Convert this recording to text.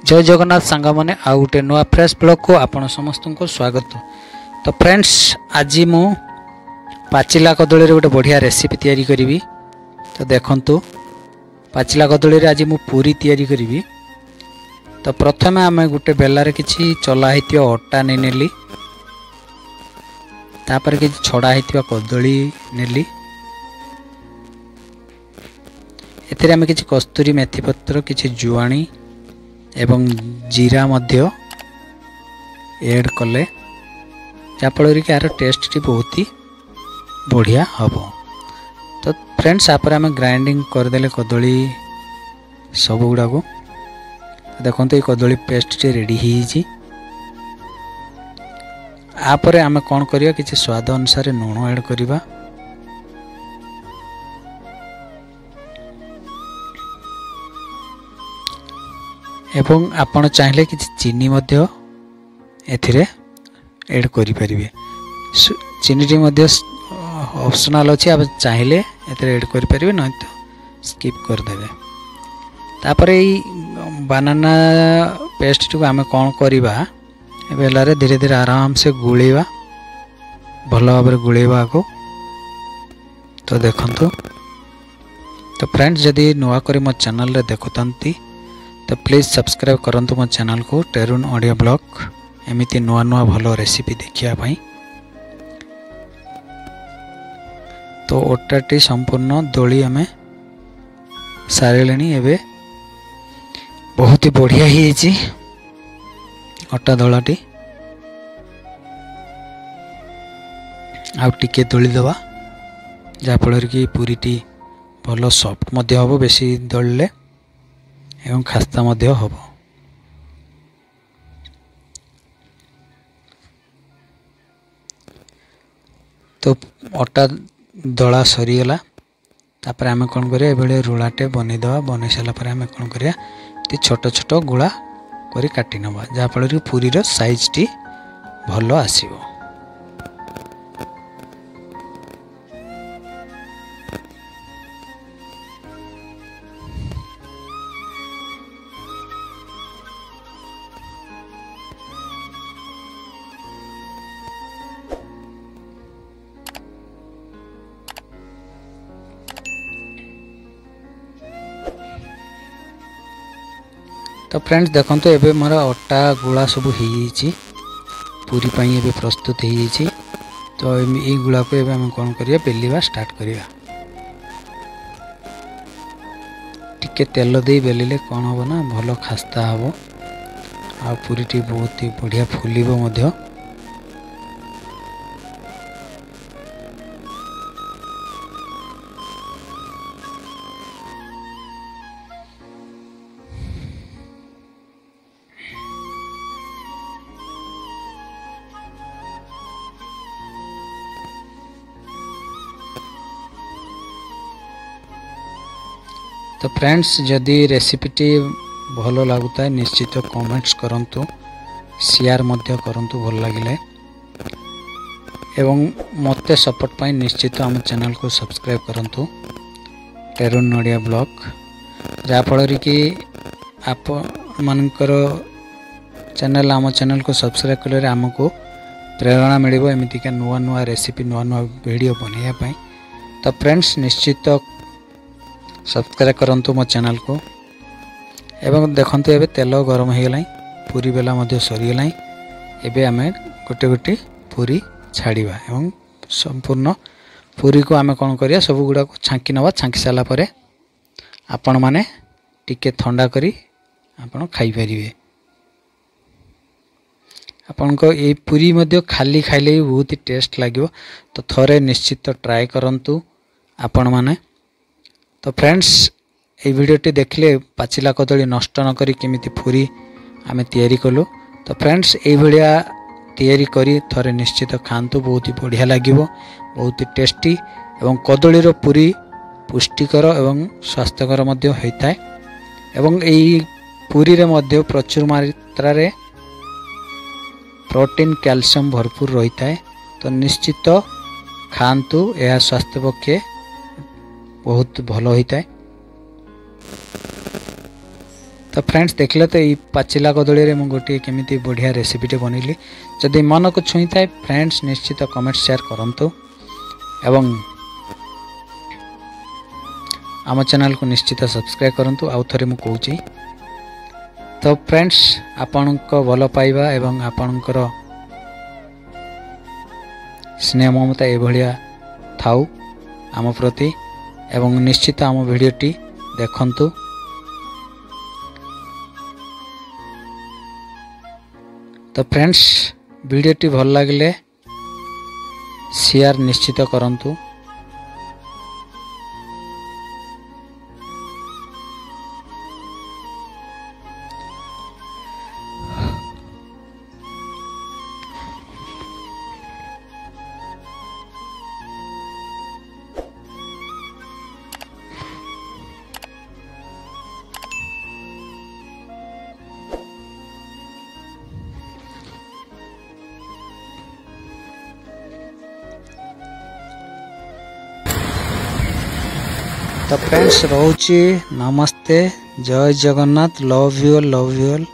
जय जगन्नाथ सांग मैंने आउ गोटे नुआ फ्रेश ब्लॉग को आपण समस्त को स्वागत। तो फ्रेंड्स आज मु पाचिला कदली गोटे बढ़िया रेसिपी तैयारी करी। तो देखंतु पाचिला कदली आज मु पूरी तैयारी करी। तो प्रथमे आम गोटे बेलार किसी चला होता अटा नहीं नेली, तापर किसी छड़ा होता कदली नेली। एथिरे आम किसी कस्तूरी मेथी पत्र, किसी जुआणी एवं जीरा मध्य ऐड कले जाफल कि यार टेस्ट टी बहुत ही बढ़िया हम। तो फ्रेंड्स आप ग्राइंडिंग करदे कदली सब गुड़ा को देखो ये कदली पेस्ट टी रेडी हो। आपरे आम कौन करिया किसी स्वाद अनुसार लुण ऐड करिबा। एवं आपण चाहिले कि चीनी मध्य एथिरे ऐड करि परिबे। चीनी मध्य ऑप्शनल अछि, आप चाहिले एथिरे ऐड करि परिबे, नै तो स्किप कर देबे। तापर ई बनाना पेस्ट को आमे कोन करिबा, बेलारे धीरे धीरे आराम से गुळेबा, भलो भाबरे गुळेबा को। तो देखंतु। तो फ्रेंड्स जदि नुआ करी मो चैनल रे देखुतंती तो प्लीज़ सब्सक्राइब करंतु मो चैनल को टेरून ऑडियो ब्लॉग, एमिति नुआ नुआ भलो रेसिपी देखिया भाई। तो ओटाटी संपूर्ण दोली आमे सारेलेनी। एबे बहुत ही बढ़िया ही अटा दलाटी आ टिके दोली दवा, जाफल कि पूरीटी भलो सॉफ्ट मध्य हबो, बेसी दळले एवं खास्ता मध्य हब। तो अटा दला सरीगला, तापर आमे कौन करिया एबेले रुलाटे बनै दवा। बनै साला पर आमे कौन करिया छोट छोट गुळा करी काटी नबा, जाफल कि पूरी रो साइज टी भलो आसीबो। तो फ्रेंड्स देखो एबे मोर अटा गुला सब हो पूरी पाई एबे प्रस्तुत हो। तो ये गुला को एबे हम कौन करिया बेलिवा स्टार्ट करिया। टिके तेल दे बेलिले कौन हो ना भलो खास्ता हम, आ पूरी टी बहुत ही बढ़िया फुलिबो मध्य। तो फ्रेंड्स जदि रेसिपीटी भलो लगुता है निश्चित कमेंट्स करंतु, शेयर मध्य करंतु भल लगिले, एवं मते सपोर्ट पाई निश्चित आम चैनल को सब्सक्राइब करंतु टेरून ऑडियो ब्लॉग, जाफल कि आप मानकर चैनल आम चैनल को सब्सक्राइब कले आमको प्रेरणा मिलिबो एमितिका नुआ नुआ रेसिपी नुआ नुआ वीडियो बनैया पाई। तो फ्रेंड्स निश्चित सब्सक्राइब करंतु मो चैनल को। एवं देखंतु एबे तेल गरम हो गलाई, पूरी बेला मध्य सरी गलाई। एबे आमे गोटे गोटे पूरी छाड़ीबा एवं संपूर्ण पूरी को आमे कोन करिया सब गुडा को छांकी नवा। छांकी साला परे आपण माने टिके ठंडा करी आपण खाई परिबे। आपण को ए पूरी मध्य खाली खाइले बहुत ही टेस्ट लागिवो। तो थरे निश्चित ट्राई करंतु आपण माने। तो फ्रेंड्स ये वीडियोटी देखले पाचिला कदली नष्ट न करी केमिति पूरी आमे तैयारी कलु। तो फ्रेंड्स ये भिडिया तैयारी करी थरे निश्चित खांतु, बहुत ही बढ़िया लागिवो, बहुत ही टेस्टी एवं कदली रो पूरी पुष्टिकर एवं स्वास्थ्यकर मध्य होइताय। एवं एई पूरी रे मध्य प्रचुर मात्रा रे प्रोटीन कैल्शियम भरपूर रहिताय। तो निश्चित खांतु, यह स्वास्थ्य पक्षे बहुत भल होता है। तो फ्रेंड्स देखले तो ये पाचिला कदली रे मैं गोटे केमिति बढ़िया रेसिपीटे बनैली। जदि मन को छुई थाए फ्रेंड्स निश्चित कमेंट शेयर करंतु एवं आम चैनल को निश्चित सब्सक्राइब करंतु। आउ थरे मु कहूची तो फ्रेंड्स आपनक भल पाइबा एवं आपनकर स्नेह ममता एभलिया थाउ आम प्रति एवं निश्चित आम भिडियोटी देखंतु। तो फ्रेंड्स वीडियोटी भल लगे शेयर निश्चित करंतु। तो फ्रेंड्स रोची नमस्ते, जय जगन्नाथ, लव यू ऑल।